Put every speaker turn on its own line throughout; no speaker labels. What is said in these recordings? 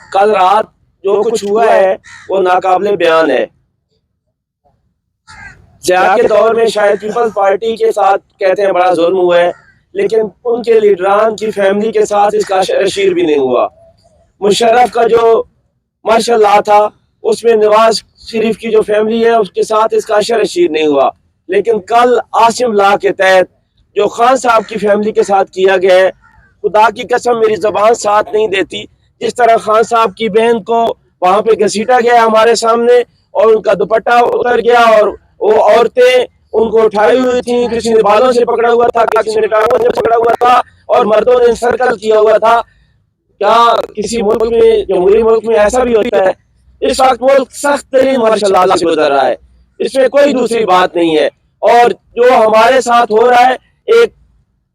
کل رات جو کچھ ہوا ہے وہ ناقابل بیان ہے۔ ضیاء کے دور میں شاید پیپلز پارٹی کے ساتھ کہتے ہیں بڑا ظلم ہوا ہے، لیکن ان کے لیڈران کی فیملی کے ساتھ اس کا شیر بھی نہیں ہوا۔ مشرف کا جو ماشاء اللہ تھا، اس میں نواز شریف کی جو فیملی ہے اس کے ساتھ اس کا شیر نہیں ہوا، لیکن کل عاصم لا کے تحت جو خان صاحب کی فیملی کے ساتھ کیا گیا ہے، خدا کی قسم میری زبان ساتھ نہیں دیتی۔ جس طرح خان صاحب کی بہن کو وہاں پہ گھسیٹا گیا ہمارے سامنے اور ان کا دوپٹہ اتر گیا اور وہ عورتیں ان کو اٹھائی ہوئی تھیں، کسی نے بالوں سے پکڑا ہوا تھا، کسی نے ٹانگوں سے پکڑا ہوا تھا اور مردوں نے سرکل کیا ہوا تھا۔ کیا کسی ملک میں، جمہوری ملک میں ایسا بھی ہوتا ہے؟ اس وقت ملک سخت ترین مارشل لا سے گزر رہا ہے، اس میں کوئی دوسری بات نہیں ہے۔ اور جو ہمارے ساتھ ہو رہا ہے، ایک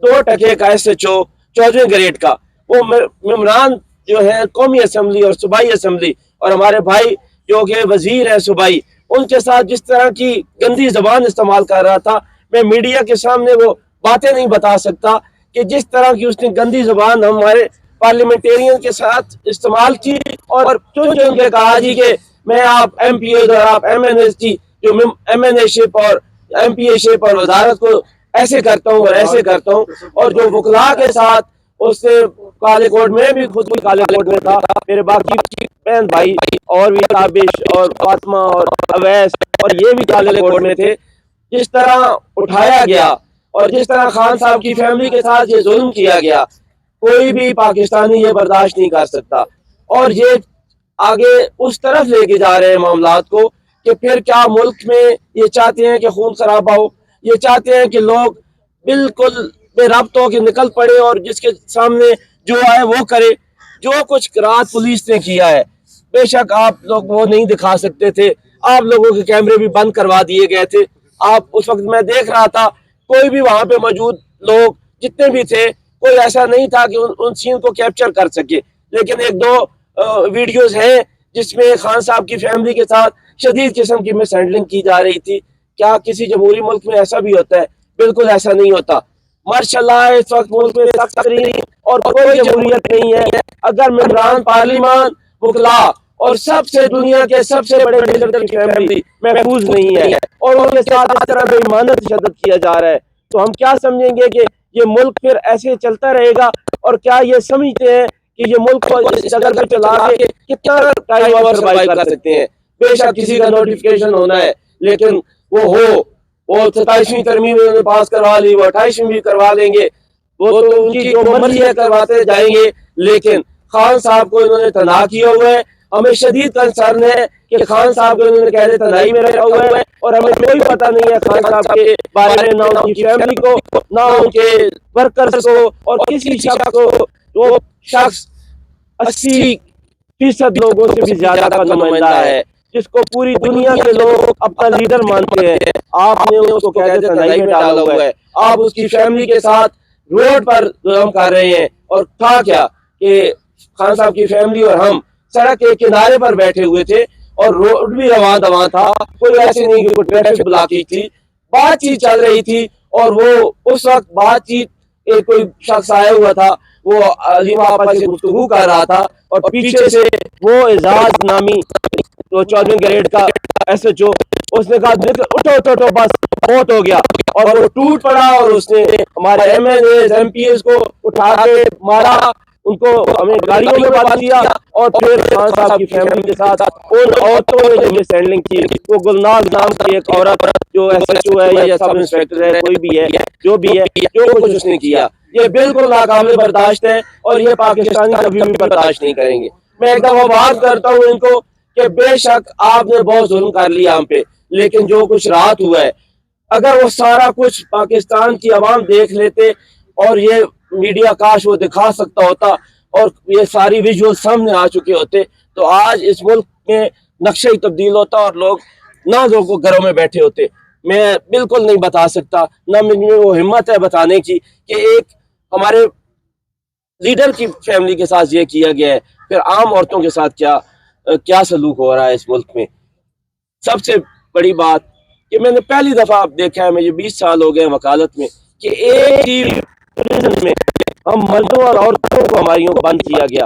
2 ٹکے کا SHO 14ویں گریڈ کا، وہ ممبران جو ہے قومی اسمبلی اور صوبائی اسمبلی اور ہمارے بھائی جو کہ وزیر ہیں صوبائی، ان کے ساتھ جس طرح کی گندی زبان استعمال کر رہا تھا، میں میڈیا کے سامنے وہ باتیں نہیں بتا سکتا کہ جس طرح کی اس نے گندی زبان ہمارے پارلیمنٹیرین کے ساتھ استعمال کی اور چن کے کہا جی کہ میں آپ MP اور آپ MNA کی جو MNA شپ اور MP شپ اور وزارت کو ایسے کرتا ہوں اور ایسے کرتا ہوں، اور جو وکلا کے ساتھ اس سے کالے کوٹ میں بھی خود بھی کالے کوٹ میں تھا، میرے باقی بہن بھائی اور بھی تابش اور فاطمہ اور اویس اور یہ بھی کالے کوٹ میں تھے۔ جس طرح اٹھایا گیا اور جس طرح خان صاحب کی فیملی کے ساتھ یہ ظلم کیا گیا، کوئی بھی پاکستانی یہ برداشت نہیں کر سکتا۔ اور یہ آگے اس طرف لے کے جا رہے ہیں معاملات کو کہ پھر کیا ملک میں یہ چاہتے ہیں کہ خون خرابہ ہو، یہ چاہتے ہیں کہ لوگ بالکل بے ربط ہو کے نکل پڑے اور جس کے سامنے جو ہے وہ کرے۔ جو کچھ رات پولیس نے کیا ہے، بے شک آپ لوگ وہ نہیں دکھا سکتے تھے، آپ لوگوں کے کیمرے بھی بند کروا دیے گئے تھے۔ آپ اس وقت میں دیکھ رہا تھا، کوئی بھی وہاں پہ موجود لوگ جتنے بھی تھے، کوئی ایسا نہیں تھا کہ ان سین کو کیپچر کر سکے، لیکن 1-2 ویڈیوز ہیں جس میں خان صاحب کی فیملی کے ساتھ شدید قسم کی مس ہینڈلنگ کی جا رہی تھی۔ کیا کسی جمہوری ملک میں ایسا بھی ہوتا ہے؟ بالکل ایسا نہیں ہوتا۔ ماشاء اللہ اس وقت ملک میں سخت ترین اور کوئی جمہوریت نہیں ہے اگر ممبران پارلیمان، وکلا اور سب سے دنیا کے سب سے بڑے لیڈر کی فیملی محفوظ نہیں ہے اور ان کے ساتھ اس طرح بے ایمانت تشدد کیا جا رہا ہے، تو ہم کیا سمجھیں گے کہ یہ ملک پھر ایسے چلتا رہے گا؟ اور کیا یہ سمجھتے ہیں کہ یہ ملک کو اس جگہ پہ چلا کے کتنا ٹائم اور سروائیو کر سکتے ہیں؟ بے شک کسی کا نوٹیفیکیشن ہونا ہے، لیکن وہ 27ویں ترمیم انہوں نے پاس کروا لی، وہ 28ویں بھی کروا لیں گے، وہ تو ان کی جو مرضی ہے کرواتے جائیں گے، لیکن خان صاحب کو انہوں نے تنہا کیا ہوا ہے۔ ہمیں شدید کنسرن ہے کہ خان صاحب کو انہوں نے قید تنہائی میں رکھا ہوا ہے اور ہمیں کوئی پتہ نہیں ہے خان صاحب کے بارے میں، نہ ان کی فیملی کو، نہ ان کے ورکرز کو، اور کسی شخص کو جو شخص 80% لوگوں سے بھی زیادہ کا نمائندہ ہے، جس کو پوری دنیا کے لوگ اپنا لیڈر مانتے ہیں، آپ نے اس کو قید تنہائی میں ڈالا ہوا ہے۔ آپ اس کی فیملی کے ساتھ روڈ پر ظلم کر رہے ہیں، اور تھا کیا کہ خان صاحب کی فیملی اور ہم سڑک کے کنارے پر بیٹھے ہوئے تھے اور روڈ بھی رواں دواں تھا، کوئی ایسے نہیں کہ کوئی ٹریفک بلاکی تھی، بات چیت چل رہی تھی، اور وہ اس وقت بات چیت کوئی شخص آیا ہوا تھا، وہ عظیم آپا سے گفتگو کر رہا تھا اور پیچھے سے وہ اعزاز نامی تو 14ویں گریڈ کا SHO، اس نے کہا اٹھو اٹھو بس بہت ہو گیا، اور وہ ٹوٹ پڑا اور اس نے ہمارے MNAs MPs کو اٹھا کے مارا، ان کو ہمیں گاڑیوں میں بند کیا، اور پھر خان صاحب کی فیملی کے ساتھ ان عورتوں نے جو مس ہینڈلنگ کی، وہ گلناز نام کی ایک عورت جو SHO ہے یا سب انسپیکٹر ہے، کوئی بھی ہے، جو بھی ہے، جو کچھ اس نے کیا، یہ بالکل ناقابل برداشت ہے اور یہ پاکستانی کبھی بھی برداشت نہیں کریں گے۔ میں ایک دفعہ بات کرتا ہوں ان کو کہ بے شک آپ نے بہت ظلم کر لیا ہم پہ، لیکن جو کچھ رات ہوا ہے، اگر وہ سارا کچھ پاکستان کی عوام دیکھ لیتے اور یہ میڈیا کاش وہ دکھا سکتا ہوتا اور یہ ساری ویژول سامنے آ چکے ہوتے، تو آج اس ملک میں نقشہ ہی تبدیل ہوتا اور لوگ گھروں میں بیٹھے ہوتے۔ میں بالکل نہیں بتا سکتا، نہ مجھ میں وہ ہمت ہے بتانے کی کہ ایک ہمارے لیڈر کی فیملی کے ساتھ یہ کیا گیا ہے، پھر عام عورتوں کے ساتھ کیا سلوک ہو رہا ہے اس ملک میں۔ سب سے بڑی بات کہ میں نے پہلی دفعہ دیکھا ہے، مجھے 20 سال ہو گئے وکالت میں، کہ ایک ہی پریزن میں ہم مردوں اور عورتوں کو ہماریوں کو بند کیا گیا۔